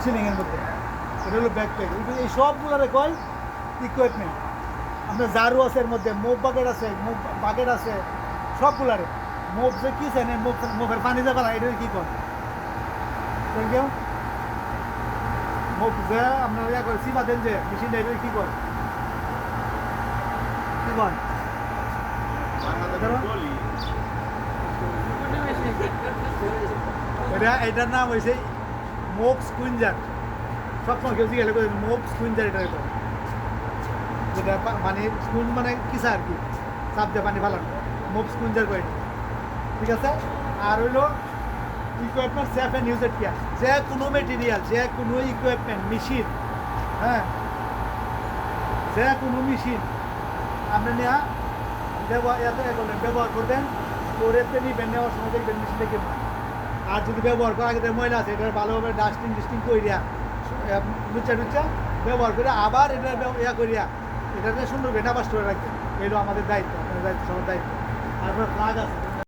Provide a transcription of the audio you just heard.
সিলিংয়ের মধ্যে। এটা হলো ব্যাকপ্যাক। এই সবগুলোরে কয় ইকুইপমেন্ট। আপনার জারু আছে এর মধ্যে, মোপ বাকেট আছে, মোপ বাকেট আছে, সবগুলারে। মোপ যে কী চাই মোপের পানি যাবে না, এটা কী কর থ্যাংক ইউ। মোপ যে আপনার ইয়া করে সিমা দেন যে মেশিনটা, এটা কী কর কী কর এটার নাম হয়েছে মোপ স্কুইঞ্জার। সবসময় কেউ জিজ্ঞাসা করে মোপ স্কুইঞ্জার, এটা যেটা মানে স্কুইন মানে কিসা আর কি, চাপ দিয়ে পানি ফালানো, মোপ স্কুইঞ্জার করে। ঠিক আছে। আর হইলো equipment safe and used care. যে কোনো মেটেরিয়াল, যে কোনো ইকুইপমেন্ট, মেশিন, হ্যাঁ, যে কোনো মেশিন আপনি নেওয়া ব্যবহার করবেন, করে নিবেন, নেওয়ার সময় দেখবেন মেশিনটা কেমন। আর যদি ব্যবহার করা আগে ময়লা আছে, এটা ভালোভাবে ডাস্টিং করিয়া লুচা ব্যবহার করে আবার এটা ইয়া করিয়া এটাকে সুন্দর ভেটা বাস করে রাখবেন। এগুলো আমাদের দায়িত্ব, আপনাদের দায়িত্ব, সবার দায়িত্ব। তারপরে ফ্লাগ আছে।